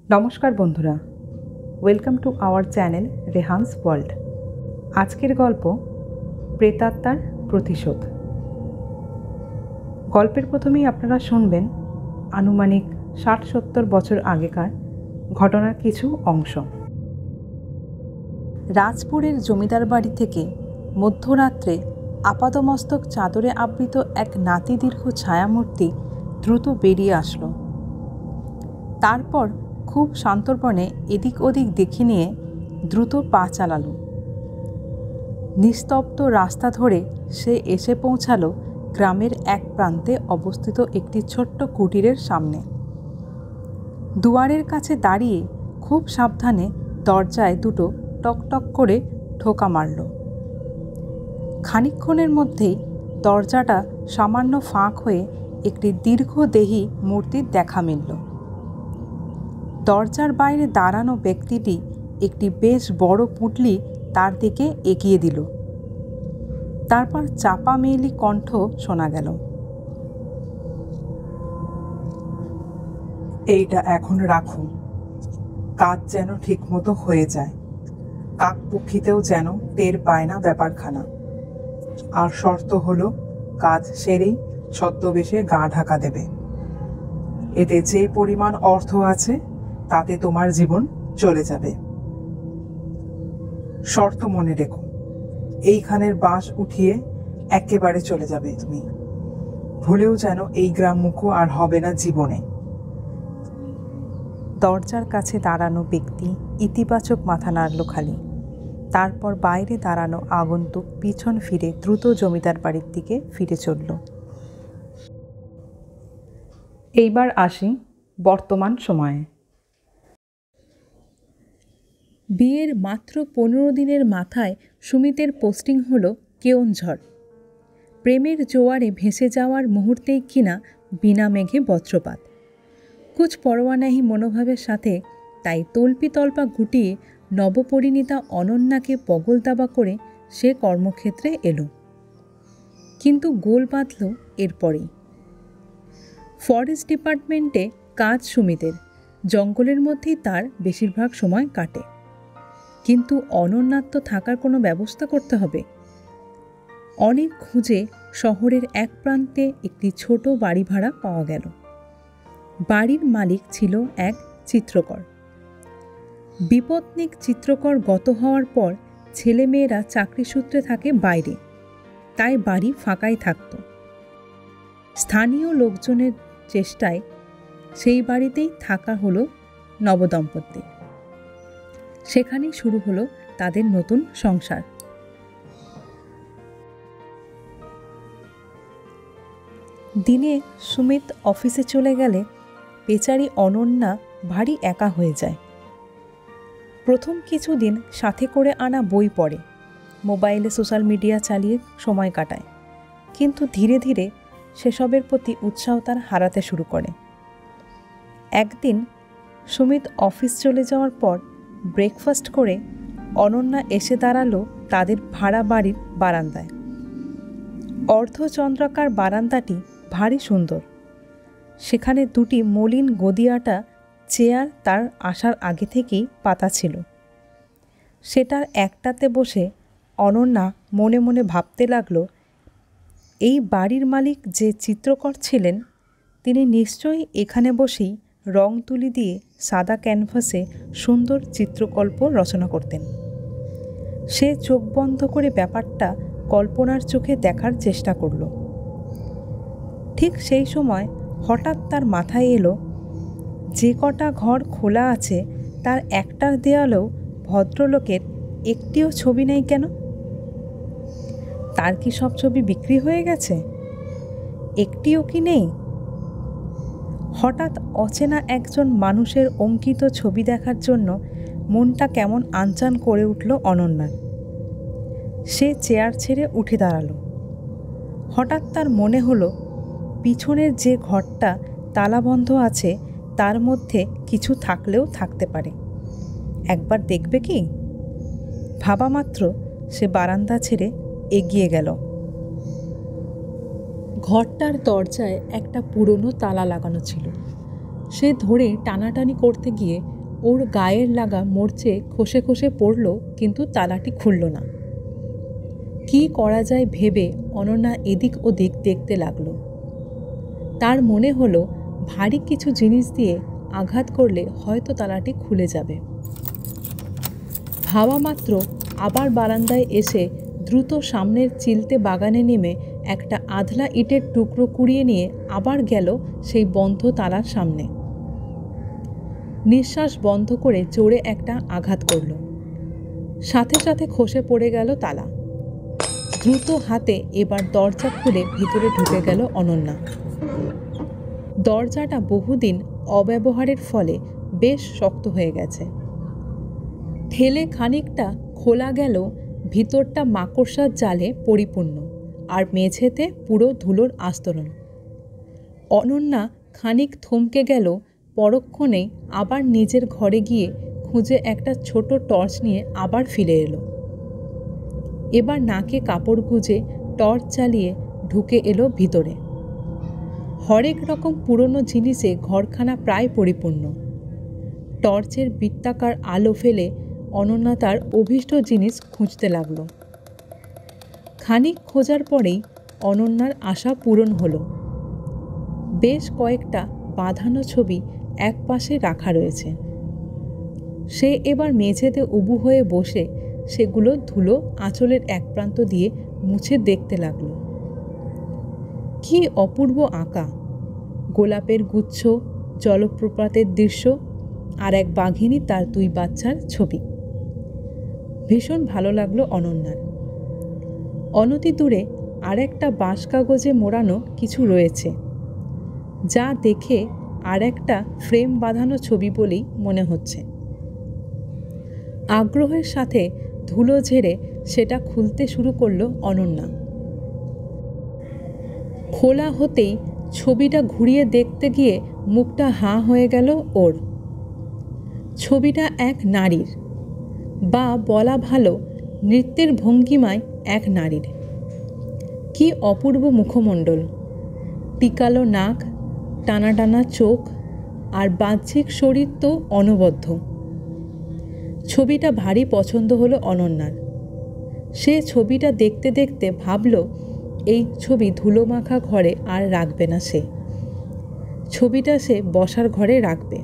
নমস্কার বন্ধুরা, welcome to our channel Rehan's world. আজকের গল্প প্রেতাত্মার প্রতিশোধ। গল্পের প্রথমেই আপনারা শুনবেন আনুমানিক ৬০-৭০ বছর আগেকার ঘটনার কিছু অংশ। রাজপুরের জমিদার বাড়ি থেকে মধ্যরাত্রে আপাদমস্তক চাদরে আবৃত এক নাতিদীর্ঘ ছায়ামূর্তি দ্রুত বেরিয়ে আসলো। তারপর খুব সন্তর্পণে এদিক ওদিক দেখে নিয়ে দ্রুত পা চালালো। নিস্তব্ধ রাস্তা ধরে সে এসে পৌঁছালো গ্রামের এক প্রান্তে অবস্থিত একটি ছোট্ট কুটিরের সামনে। দুয়ারের কাছে দাঁড়িয়ে খুব সাবধানে দরজায় দুটো টকটক করে ঠোকা মারল। খানিকক্ষণের মধ্যেই দরজাটা সামান্য ফাঁক হয়ে একটি দীর্ঘদেহী মূর্তির দেখা মিলল। দরজার বাইরে দাঁড়ানো ব্যক্তিটি একটি বেশ বড় পুঁটলি তার দিকে এগিয়ে দিল। তারপর চাপা মেয়েলি কণ্ঠ শোনা গেল, এইটা এখন রাখুন, কাজ যেন ঠিকমতো হয়ে যায়, কাকপক্ষীতেও যেন টের পায় না ব্যাপারখানা। আর শর্ত হলো কাজ সেরেই ছদ্মবেশে গা ঢাকা দেবে। এতে যে পরিমাণ অর্থ আছে তাতে তোমার জীবন চলে যাবে। শর্ত মনে রেখো, এইখানের বাঁশ উঠিয়ে একেবারে চলে যাবে তুমি। ভুলেও যেন এই গ্রামমুখো আর হবে না জীবনে। দরজার কাছে দাঁড়ানো ব্যক্তি ইতিবাচক মাথা নাড়ল খালি। তারপর বাইরে দাঁড়ানো আগন্তুক পিছন ফিরে দ্রুত জমিদার বাড়ির দিকে ফিরে চলল। এইবার আসি বর্তমান সময়ে। বিয়ের মাত্র ১৫ দিনের মাথায় সুমিতের পোস্টিং হলো কেওনঝড়। প্রেমের জোয়ারে ভেসে যাওয়ার মুহূর্তেই কিনা বিনা মেঘে বজ্রপাত। কুছ পরোয়ানাহি মনোভাবের সাথে তাই তল্পা গুটিয়ে নবপরিণীতা অনন্যাকে পগল দাবা করে সে কর্মক্ষেত্রে এলো। কিন্তু গোল বাঁধল এরপরেই। ফরেস্ট ডিপার্টমেন্টে কাজ সুমিতের, জঙ্গলের মধ্যেই তার বেশিরভাগ সময় কাটে। কিন্তু অনন্যার তো থাকার কোনো ব্যবস্থা করতে হবে। অনেক খুঁজে শহরের এক প্রান্তে একটি ছোট বাড়ি ভাড়া পাওয়া গেল। বাড়ির মালিক ছিল এক চিত্রকর। বিপত্নিক চিত্রকর গত হওয়ার পর ছেলেমেয়েরা চাকরি সূত্রে থাকে বাইরে, তাই বাড়ি ফাঁকাই থাকত। স্থানীয় লোকজনের চেষ্টায় সেই বাড়িতেই থাকা হলো নবদম্পতি। সেখানেই শুরু হলো তাদের নতুন সংসার। দিনে সুমিত অফিসে চলে গেলে বেচারি অনন্যা ভারী একা হয়ে যায়। প্রথম কিছুদিন সাথে করে আনা বই পড়ে, মোবাইলে সোশ্যাল মিডিয়া চালিয়ে সময় কাটায়। কিন্তু ধীরে ধীরে সেসবের প্রতি উৎসাহ তার হারাতে শুরু করে। একদিন সুমিত অফিস চলে যাওয়ার পর ব্রেকফাস্ট করে অনন্যা এসে দাঁড়ালো তাদের ভাড়া বাড়ির বারান্দায়। অর্ধচন্দ্রাকার বারান্দাটি ভারী সুন্দর। সেখানে দুটি মলিন গদিয়াটা চেয়ার তার আসার আগে থেকেই পাতা ছিল। সেটার একটাতে বসে অনন্যা মনে মনে ভাবতে লাগলো, এই বাড়ির মালিক যে চিত্রকর ছিলেন তিনি নিশ্চয়ই এখানে বসেই রং তুলি দিয়ে সাদা ক্যানভাসে সুন্দর চিত্রকল্প রচনা করতেন। সে চোখ বন্ধ করে ব্যাপারটা কল্পনার চোখে দেখার চেষ্টা করল। ঠিক সেই সময় হঠাৎ তার মাথায় এলো, যে কটা ঘর খোলা আছে তার একটার দেয়ালেও ভদ্রলোকের একটিও ছবি নেই কেন? তার কি সব ছবি বিক্রি হয়ে গেছে? একটিও কি নেই? হঠাৎ অচেনা একজন মানুষের অঙ্কিত ছবি দেখার জন্য মনটা কেমন আনচান করে উঠল অনন্যার। সে চেয়ার ছেড়ে উঠে দাঁড়ালো। হঠাৎ তার মনে হলো পিছনের যে ঘরটা তালাবন্ধ আছে তার মধ্যে কিছু থাকলেও থাকতে পারে। একবার দেখবে কি? ভাবা মাত্র সে বারান্দা ছেড়ে এগিয়ে গেল। ঘরটার দরজায় একটা পুরনো তালা লাগানো ছিল। সে ধরে টানাটানি করতে গিয়ে ওর গায়ের লাগা মরচে খসে খসে পড়ল, কিন্তু তালাটি খুলল না। কি করা যায় ভেবে অনন্যা এদিক ওদিক দেখতে লাগলো। তার মনে হলো ভারী কিছু জিনিস দিয়ে আঘাত করলে হয়তো তালাটি খুলে যাবে। ভাবা মাত্র আবার বারান্দায় এসে দ্রুত সামনের চিলতে বাগানে নেমে একটা আধলা ইটের টুকরো কুড়িয়ে নিয়ে আবার গেল সেই বন্ধ তালার সামনে। নিঃশ্বাস বন্ধ করে জোরে একটা আঘাত করল। সাথে সাথে খসে পড়ে গেল তালা। দ্রুত হাতে এবার দরজা খুলে ভিতরে ঢুকে গেল অনন্যা। দরজাটা বহুদিন অব্যবহারের ফলে বেশ শক্ত হয়ে গেছে। ঠেলে খানিকটা খোলা গেল, ভিতরটা মাকড়সার জালে পরিপূর্ণ, আর মেঝেতে পুরো ধুলোর আস্তরণ। অনন্যা খানিক থমকে গেল, পরক্ষণেই আবার নিজের ঘরে গিয়ে খুঁজে একটা ছোট টর্চ নিয়ে আবার ফিরে এলো। এবার নাকে কাপড় গুজে টর্চ চালিয়ে ঢুকে এলো ভিতরে। হরেক রকম পুরনো জিনিসে ঘরখানা প্রায় পরিপূর্ণ। টর্চের বৃত্তাকার আলো ফেলে অনন্যা তার অভীষ্ট জিনিস খুঁজতে লাগলো। খানিক খোঁজার পরেই অনন্যার আশা পূরণ হলো। বেশ কয়েকটা বাঁধানো ছবি এক পাশে রাখা রয়েছে। সে এবার মেঝেতে উবু হয়ে বসে সেগুলো ধুলো আঁচলের এক প্রান্ত দিয়ে মুছে দেখতে লাগলো। কি অপূর্ব আঁকা! গোলাপের গুচ্ছ, জলপ্রপাতের দৃশ্য, আর এক বাঘিনী তার 2 বাচ্চার ছবি। ভীষণ ভালো লাগলো অনন্যার। অনতি দূরে আর একটা বাঁশ কাগজে মোড়ানো কিছু রয়েছে, যা দেখে আর একটা ফ্রেম বাঁধানো ছবি বলেই মনে হচ্ছে। আগ্রহের সাথে ধুলো ঝেড়ে সেটা খুলতে শুরু করলো অনন্যা। খোলা হতেই ছবিটা ঘুরিয়ে দেখতে গিয়ে মুখটা হাঁ হয়ে গেল ওর। ছবিটা এক নারীর, বা বলা ভালো নৃত্যের ভঙ্গিমায় এক নারীর। কি অপূর্ব মুখমণ্ডল, টিকালো নাক, টানা টানা চোখ, আর বাহ্যিক শরীর তো অনবদ্য। ছবিটা ভারী পছন্দ হলো অনন্যার। সে ছবিটা দেখতে দেখতে ভাবল এই ছবি ধুলোমাখা ঘরে আর রাখবে না সে। ছবিটা সে বসার ঘরে রাখবে।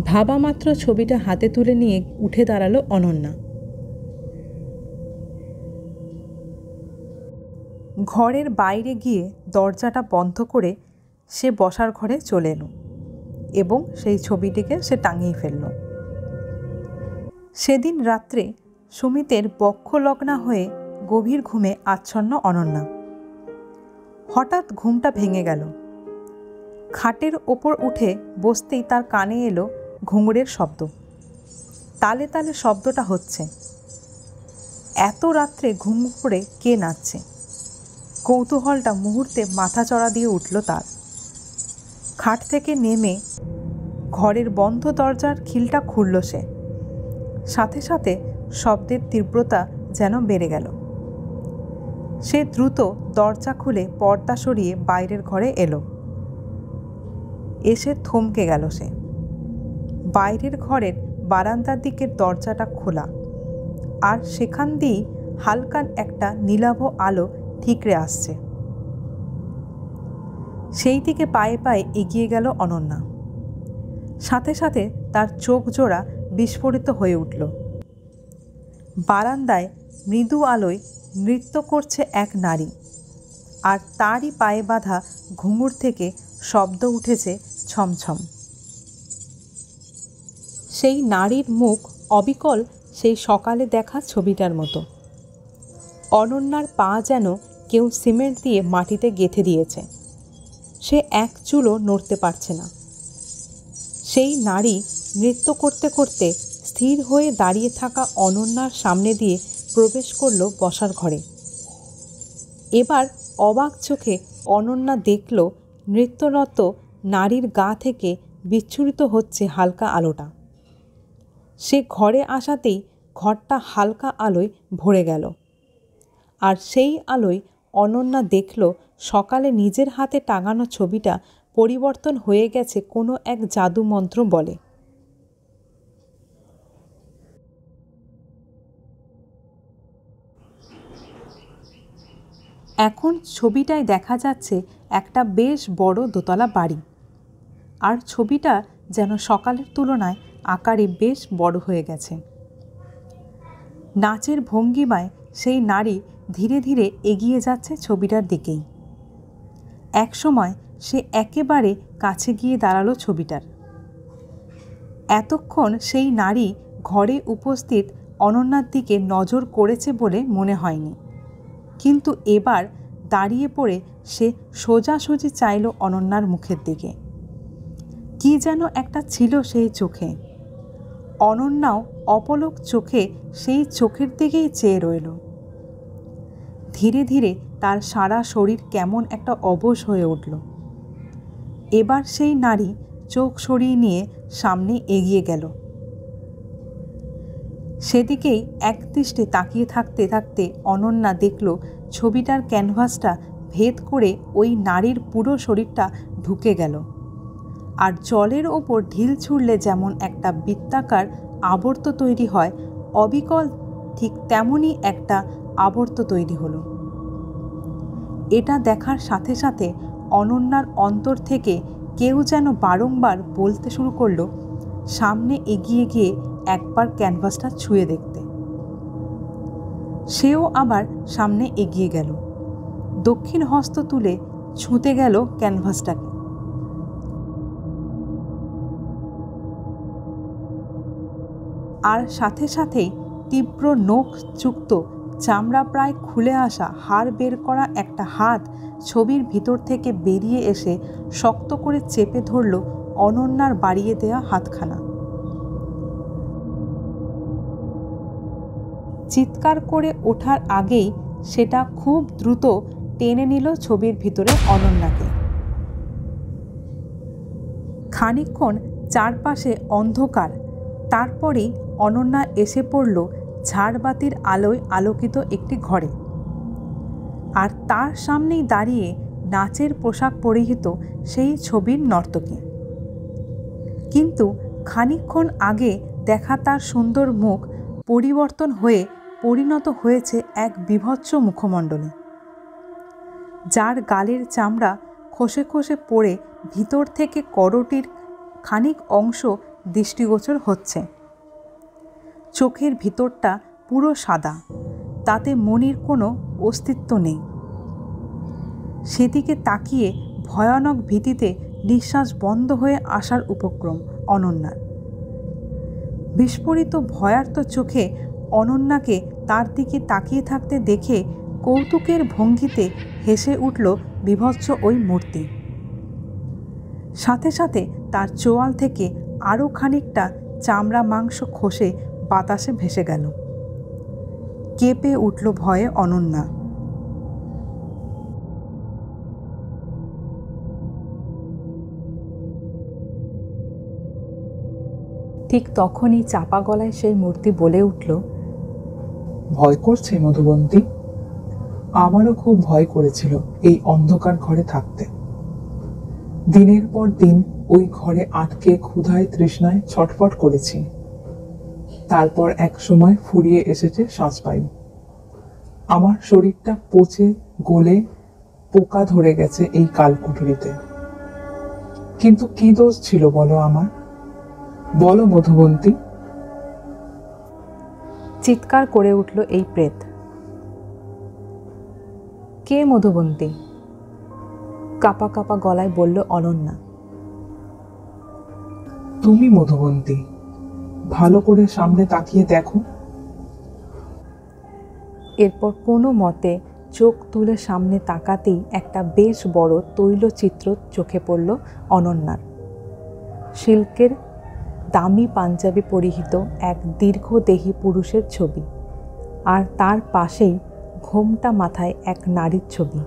ভাবা মাত্র ছবিটা হাতে তুলে নিয়ে উঠে দাঁড়ালো অনন্যা। ঘরের বাইরে গিয়ে দরজাটা বন্ধ করে সে বসার ঘরে চলে এলো এবং সেই ছবিটিকে সে টাঙিয়ে ফেলল। সেদিন রাত্রে সুমিতের বক্ষলগ্না হয়ে গভীর ঘুমে আচ্ছন্ন অনন্যা। হঠাৎ ঘুমটা ভেঙে গেল। খাটের ওপর উঠে বসতেই তার কানে এলো ঘুঙুরের শব্দ। তালে তালে শব্দটা হচ্ছে। এত রাত্রে ঘুঙুরে কে নাচছে? কৌতূহলটা মুহূর্তে মাথা চড়া দিয়ে উঠল তার। খাট থেকে নেমে ঘরের বন্ধ দরজার খিলটা খুলল সে। সাথে সাথে শব্দের তীব্রতা যেন বেড়ে গেল। সে দ্রুত দরজা খুলে পর্দা সরিয়ে বাইরের ঘরে এলো। এসে থমকে গেল সে। বাইরের ঘরের বারান্দার দিকের দরজাটা খোলা, আর সেখান দিয়েই হালকা একটা নীলাভ আলো ঠিকরে আসছে। সেই দিকে পায়ে পায়ে এগিয়ে গেল অনন্যা। সাথে সাথে তার চোখ জোড়া বিস্ফোরিত হয়ে উঠল। বারান্দায় মৃদু আলোয় নৃত্য করছে এক নারী, আর তারই পায়ে বাঁধা ঘুঙুর থেকে শব্দ উঠেছে ছমছম। সেই নারীর মুখ অবিকল সেই সকালে দেখা ছবিটার মতো। অনন্যার পা যেন কেউ সিমেন্ট দিয়ে মাটিতে গেঁথে দিয়েছে। সে এক চুলও নড়তে পারছে না। সেই নারী নৃত্য করতে করতে স্থির হয়ে দাঁড়িয়ে থাকা অনন্যার সামনে দিয়ে প্রবেশ করল বসার ঘরে। এবার অবাক চোখে অনন্যা দেখল নৃত্যরত নারীর গা থেকে বিচ্ছুরিত হচ্ছে হালকা আলোটা। সে ঘরে আসাতেই ঘরটা হালকা আলোয় ভরে গেল, আর সেই আলোয় অনন্যা দেখল সকালে নিজের হাতে টাঙানো ছবিটা পরিবর্তন হয়ে গেছে কোনো এক জাদু মন্ত্র বলে। এখন ছবিটায় দেখা যাচ্ছে একটা বেশ বড় দোতলা বাড়ি, আর ছবিটা যেন সকালের তুলনায় আকারে বেশ বড় হয়ে গেছে। নাচের ভঙ্গিমায় সেই নারী ধীরে ধীরে এগিয়ে যাচ্ছে ছবিটার দিকেই। একসময় সে একেবারে কাছে গিয়ে দাঁড়ালো ছবিটার। এতক্ষণ সেই নারী ঘরে উপস্থিত অনন্যার দিকে নজর করেছে বলে মনে হয়নি, কিন্তু এবার দাঁড়িয়ে পড়ে সে সোজাসুজি চাইল অনন্যার মুখের দিকে। কি যেন একটা ছিল সেই চোখে। অনন্যাও অপলক চোখে সেই চোখের দিকেই চেয়ে রইল। ধীরে ধীরে তার সারা শরীর কেমন একটা অবশ হয়ে উঠল। এবার সেই নারী চোখ সরিয়ে নিয়ে সামনে এগিয়ে গেল। সেদিকেই একদৃষ্টে তাকিয়ে থাকতে থাকতে অনন্যা দেখল ছবিটার ক্যানভাসটা ভেদ করে ওই নারীর পুরো শরীরটা ঢুকে গেল, আর জলের ওপর ঢিল ছুঁড়লে যেমন একটা বৃত্তাকার আবর্ত তৈরি হয়, অবিকল ঠিক তেমনই একটা আবর্ত তৈরি হলো। এটা দেখার সাথে সাথে অনন্যার অন্তর থেকে কেউ যেন বারংবার বলতে শুরু করলো সামনে এগিয়ে গিয়ে একবার ক্যানভাসটা ছুঁয়ে দেখতে। সেও আবার সামনে এগিয়ে গেল, দক্ষিণ হস্ত তুলে ছুঁতে গেল ক্যানভাসটাকে। আর সাথে সাথেই তীব্র নখযুক্ত চামড়া প্রায় খুলে আসা হাড় বের করা একটা হাত ছবির ভিতর থেকে বেরিয়ে এসে শক্ত করে চেপে ধরল অনন্যার বাড়িয়ে দেয়া হাতখানা। চিৎকার করে ওঠার আগেই সেটা খুব দ্রুত টেনে নিল ছবির ভিতরে অনন্যাকে। খানিকক্ষণ চারপাশে অন্ধকার, তারপরেই অনন্যা এসে পড়ল ঝাড়বাতির আলোয় আলোকিত একটি ঘরে। আর তার সামনেই দাঁড়িয়ে নাচের পোশাক পরিহিত সেই ছবির নর্তকী। কিন্তু খানিকক্ষণ আগে দেখা তার সুন্দর মুখ পরিবর্তন হয়ে পরিণত হয়েছে এক বীভৎস মুখমণ্ডলে, যার গালের চামড়া খসে খসে পড়ে ভিতর থেকে করটির খানিক অংশ দৃষ্টিগোচর হচ্ছে। চোখের ভিতরটা পুরো সাদা, তাতে মনির কোনো অস্তিত্ব নেই। সেদিকে তাকিয়ে ভয়ানক ভীতিতে নিঃশ্বাস বন্ধ হয়ে আসার উপক্রম অনন্যার। বিস্ফোরিত ভয়ার্ত চোখে অনন্যাকে তার দিকে তাকিয়ে থাকতে দেখে কৌতুকের ভঙ্গিতে হেসে উঠল বিভৎস ওই মূর্তি। সাথে সাথে তার চোয়াল থেকে আরও খানিকটা চামড়া মাংস খসে বাতাসে ভেসে গেল। কেঁপে উঠল ভয়ে অনন্যা। ঠিক তখনই চাপা গলায় সেই মূর্তি বলে উঠল, ভয় করছে মধুবন্তী? আমারও খুব ভয় করেছিল এই অন্ধকার ঘরে থাকতে। দিনের পর দিন ওই ঘরে আটকে ক্ষুধায় তৃষ্ণায় ছটফট করেছি। তারপর এক সময় ফুরিয়ে এসেছে শ্বাসবায়ু। আমার শরীরটা পচে গলে পোকা ধরে গেছে এই কালকুঠুরিতে। কিন্তু কি দোষ ছিল বলো আমার? বলো মধুবন্তী। চিৎকার করে উঠল এই প্রেত। কে মধুবন্তী? কাপা কাপা গলায় বলল অনন্যা। তুমি মধুবন্তী, ভালো করে সামনে তাকিয়ে দেখো। এরপর কোনো মতে চোখ তুলে সামনে তাকাতেই একটা বেশ বড় তৈলচিত্র চোখে পড়ল অনন্যার। সিল্কের দামি পাঞ্জাবি পরিহিত এক দীর্ঘদেহী পুরুষের ছবি, আর তার পাশেই ঘোমটা মাথায় এক নারীর ছবি।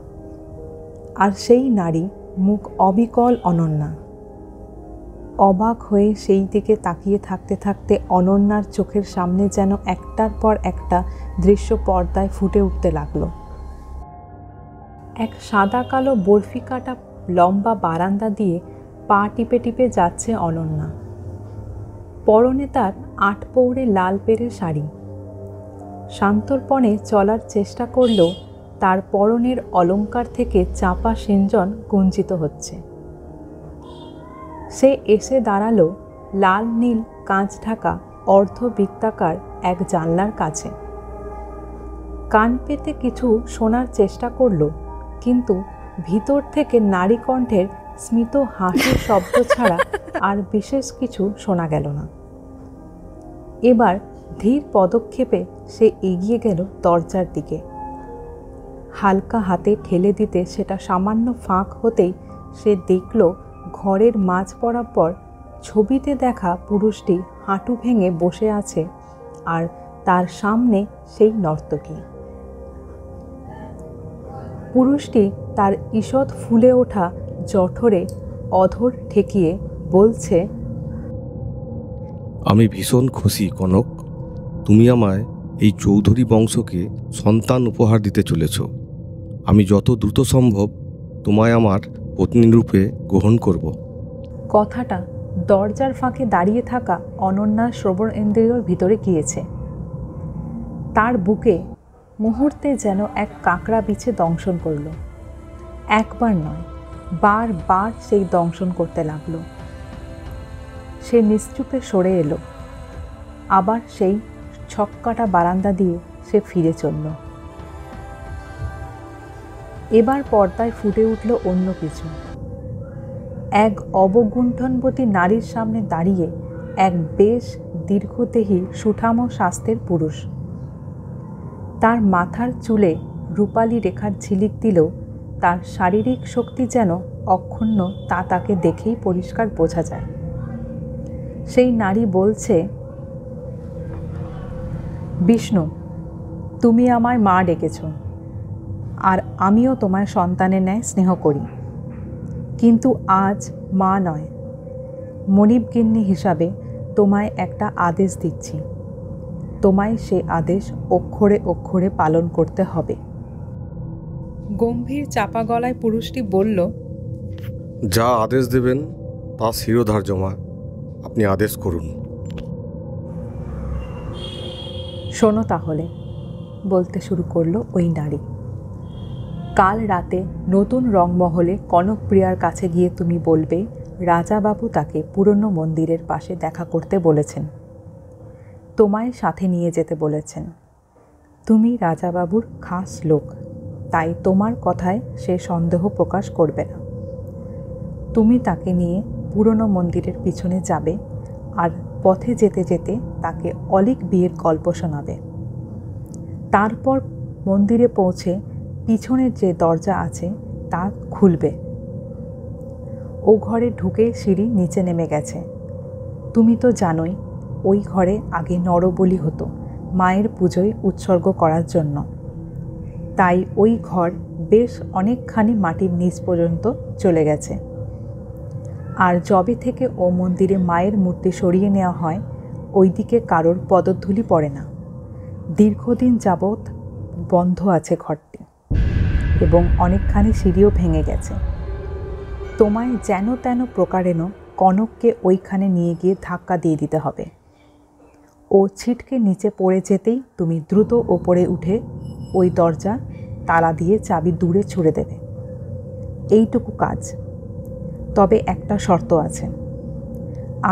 আর সেই নারী মুখ অবিকল অনন্যা। অবাক হয়ে সেই দিকে তাকিয়ে থাকতে থাকতে অনন্যার চোখের সামনে যেন একটার পর একটা দৃশ্য পর্দায় ফুটে উঠতে লাগলো। এক সাদা কালো বরফি কাটা লম্বা বারান্দা দিয়ে পা টিপে টিপে যাচ্ছে অনন্যা। পরনে তার 8 পৌড়ে লাল পেড়ে শাড়ি। শান্তর্পণে চলার চেষ্টা করলেও তার পরনের অলংকার থেকে চাপা সিঞ্জন গুঞ্জিত হচ্ছে। সে এসে দাঁড়ালো লাল নীল কাঁচ ঢাকা অর্ধবৃত্তাকার এক জানলার কাছে। কান পেতে কিছু শোনার চেষ্টা করল, কিন্তু ভিতর থেকে নারী কণ্ঠের স্মিত হাসির শব্দ ছাড়া আর বিশেষ কিছু শোনা গেল না। এবার ধীর পদক্ষেপে সে এগিয়ে গেল দরজার দিকে। হালকা হাতে ঠেলে দিতে সেটা সামান্য ফাঁক হতেই সে দেখল ঘরের মাঝ বরাবর ছবিতে দেখা পুরুষটি হাঁটু ভেঙে বসে আছে, আর তার সামনে সেই নর্তকী। পুরুষটি তার ঈষৎ ফুলে ওঠা জঠরে অধর ঠেকিয়ে বলছে, আমি ভীষণ খুশি কনক, তুমি আমায় এই চৌধুরী বংশকে সন্তান উপহার দিতে চলেছ। আমি যত দ্রুত সম্ভব তোমায় আমার পত্নীরূপে গ্রহণ করব। কথাটা দরজার ফাঁকে দাঁড়িয়ে থাকা অনন্যার শ্রবণেন্দ্রিয়র ভিতরে গিয়েছে। তার বুকে মুহূর্তে যেন এক কাঁকড়া বিছে দংশন করল। একবার নয়, বারবার সেই দংশন করতে লাগলো। সে নিশ্চুপে সরে এলো। আবার সেই ছক্কাটা বারান্দা দিয়ে সে ফিরে চলল। এবার পর্দায় ফুটে উঠল অন্য কিছু। এক অবগুণ্ঠনবতী নারীর সামনে দাঁড়িয়ে এক বেশ দীর্ঘদেহী সুঠাম স্বাস্থ্যের পুরুষ। তার মাথার চুলে রূপালী রেখার ঝিলিক দিলেও তার শারীরিক শক্তি যেন অক্ষুণ্ণ, তা তাকে দেখেই পরিষ্কার বোঝা যায়। সেই নারী বলছে, বিষ্ণু, তুমি আমায় মা ডেকেছ, আর আমিও তোমায় সন্তানের ন্যায় স্নেহ করি, কিন্তু আজ মা নয়, মনিবগিন্নি হিসাবে তোমায় একটা আদেশ দিচ্ছি। তোমায় সে আদেশ অক্ষরে অক্ষরে পালন করতে হবে। গম্ভীর চাপা গলায় পুরুষটি বলল, যা আদেশ দেবেন তা শিরোধার্য মা, আপনি আদেশ করুন। শোনো তাহলে, বলতে শুরু করলো ওই নারী। কাল রাতে নতুন রংমহলে কনকপ্রিয়ার কাছে গিয়ে তুমি বলবে রাজাবাবু তাকে পুরনো মন্দিরের পাশে দেখা করতে বলেছেন, তোমায় সাথে নিয়ে যেতে বলেছেন। তুমি রাজাবাবুর খাস লোক, তাই তোমার কথায় সে সন্দেহ প্রকাশ করবে না। তুমি তাকে নিয়ে পুরনো মন্দিরের পিছনে যাবে, আর পথে যেতে যেতে তাকে অলীক বিয়ের গল্প শোনাবে। তারপর মন্দিরে পৌঁছে পিছনের যে দরজা আছে তা খুলবে। ও ঘরে ঢুকে সিঁড়ি নিচে নেমে গেছে। তুমি তো জানোই ওই ঘরে আগে নরবলি হতো মায়ের পুজোয় উৎসর্গ করার জন্য। তাই ওই ঘর বেশ অনেকখানি মাটির নিচ পর্যন্ত চলে গেছে। আর যবে থেকে ও মন্দিরে মায়ের মূর্তি সরিয়ে নেওয়া হয়, ওই দিকে কারোর পদধূলি পড়ে না। দীর্ঘদিন যাবৎ বন্ধ আছে ঘরটি, এবং অনেকখানি সিঁড়িও ভেঙে গেছে। তোমায় যেন তেন প্রকারেণ কনককে ওইখানে নিয়ে গিয়ে ধাক্কা দিয়ে দিতে হবে। ও ছিটকে নিচে পড়ে যেতেই তুমি দ্রুত ওপরে উঠে ওই দরজা তালা দিয়ে চাবি দূরে ছুঁড়ে দেবে। এইটুকু কাজ। তবে একটা শর্ত আছে।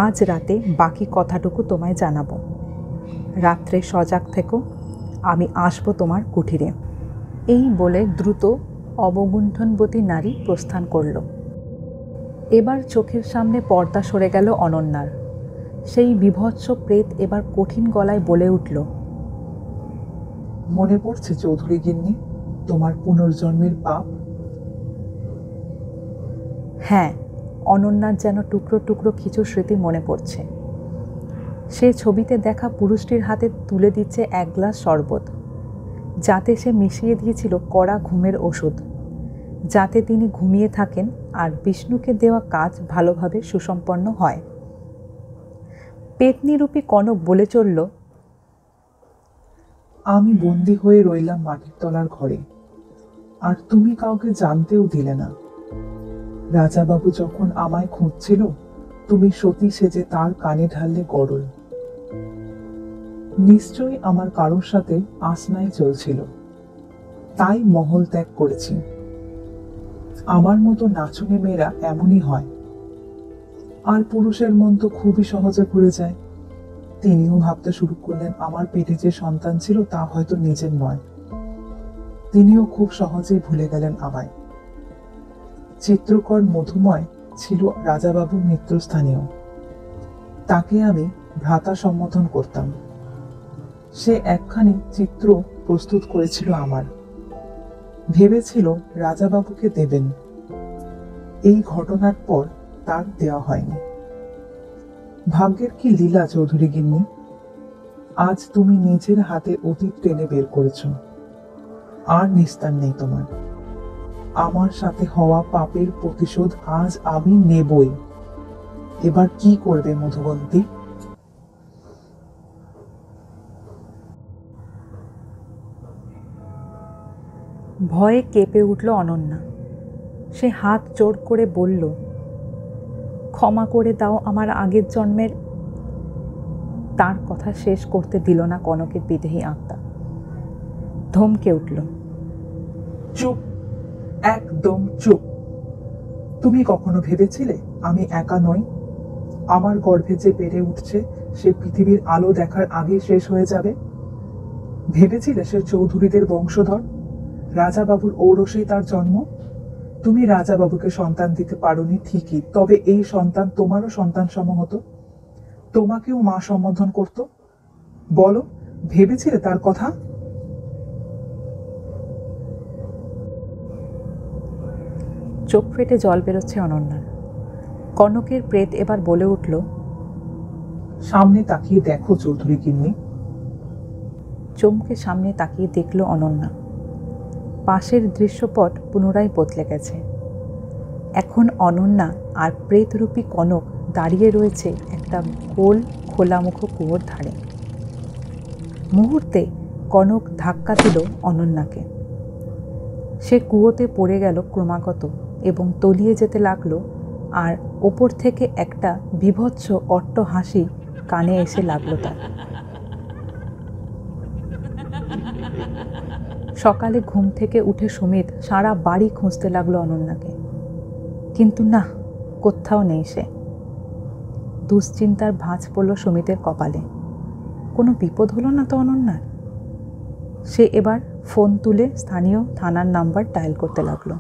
আজ রাতে বাকি কথাটুকু তোমায় জানাবো। রাত্রে সজাগ থেকো, আমি আসবো তোমার কুঠিরে। এই বলে দ্রুত অবগুণ্ঠনবতী নারী প্রস্থান করল। এবার চোখের সামনে পর্দা সরে গেল অনন্যার। সেই বিভৎস প্রেত এবার কঠিন গলায় বলে উঠল, মনে পড়ছে চৌধুরী গিন্নি তোমার পুনর্জন্মের পাপ? হ্যাঁ, অনন্যার যেন টুকরো টুকরো কিছু স্মৃতি মনে পড়ছে। সে ছবিতে দেখা পুরুষটির হাতে তুলে দিচ্ছে এক গ্লাস শরবত, যাতে সে মিশিয়ে দিয়েছিল কড়া ঘুমের ওষুধ, যাতে তিনি ঘুমিয়ে থাকেন আর বিষ্ণুকে দেওয়া কাজ ভালোভাবে সুসম্পন্ন হয়। পেতনিরূপী কনক বলে চলল, আমি বন্দী হয়ে রইলাম মাটির তলার ঘরে, আর তুমি কাউকে জানতেও দিলে না। রাজাবাবু যখন আমায় খুঁজছিল, তুমি সতী সেজে তার কানে ঢাললে গরল। নিশ্চয়ই আমার কারোর সাথে আসনাই চলছিল। তাই মহল ত্যাগ করেছি। আমার মতো নাচুনে মেয়েরা এমনই হয়। আর পুরুষের মন তো খুবই সহজে ঘুরে যায়। তিনিও ভাবতে শুরু করলেন আমার পেটে যে সন্তান ছিল তা হয়তো নিজের নয়। তিনিও খুব সহজেই ভুলে গেলেন আমায়। চিত্রকর মধুময় ছিল রাজাবাবুর মিত্রস্থানীয়। তাকে আমি ভ্রাতা সম্বোধন করতাম। সে একখানি চিত্র প্রস্তুত করেছিল আমার। ভেবেছিল রাজাবাবুকে দেবেন। এই ঘটনার পর তার দেওয়া হয়নি। ভাগ্যের কি লীলা চৌধুরী গিন্নি, আজ তুমি নিজের হাতে অতীত টেনে বের করেছ। আর নিস্তার নেই তোমার। আমার সাথে হওয়া পাপের প্রতিশোধ আজ আমি নেবই। এবার কি করবে মধুবন্তী? ভয়ে কেঁপে উঠল অনন্যা। সে হাত জোড় করে বলল, ক্ষমা করে দাও আমার আগের জন্মের। তার কথা শেষ করতে দিল না কনকের বিদেহী আত্মা। ধমকে উঠল, চুপ, একদম চুপ। তুমি কখনো ভেবেছিলে আমি একা নই? আমার গর্ভে যে বেড়ে উঠছে সে পৃথিবীর আলো দেখার আগে শেষ হয়ে যাবে? ভেবেছিলে সে চৌধুরীদের বংশধর? রাজাবাবুর ঔরসেই তার জন্ম। তুমি রাজাবাবুকে সন্তান দিতে পারোনি ঠিকই, তবে এই সন্তান তোমারও সন্তান সম হতো। তোমাকেও মা সম্বোধন করত। বলো, ভেবেছিলে তার কথা? চোখ ফেটে জল বেরোচ্ছে অনন্যার। কনকের প্রেত এবার বলে উঠল, সামনে তাকিয়ে দেখো চৌধুরী গিন্নি। চমকে সামনে তাকিয়ে দেখল অনন্যা। পাশের দৃশ্যপট পুনরায় বদলে গেছে। এখন অনন্যা আর প্রেতরূপী কনক দাঁড়িয়ে রয়েছে একটা গোল খোলামুখো কুয়োর ধারে। মুহূর্তে কনক ধাক্কা দিল অনন্যাকে। সে কুয়োতে পড়ে গেল ক্রমাগত এবং তলিয়ে যেতে লাগলো। আর ওপর থেকে একটা বীভৎস অট্ট হাসি কানে এসে লাগলো তার। সকালে ঘুম থেকে উঠে সুমিত সারা বাড়ি খুঁজতে লাগলো অনন্যাকে, কিন্তু না, কোথাও নেই সে। দুশ্চিন্তার ভাঁজ পড়ল সুমিতের কপালে। কোনো বিপদ হলো না তো অনন্যার? সে এবার ফোন তুলে স্থানীয় থানার নাম্বার ডায়াল করতে লাগলো।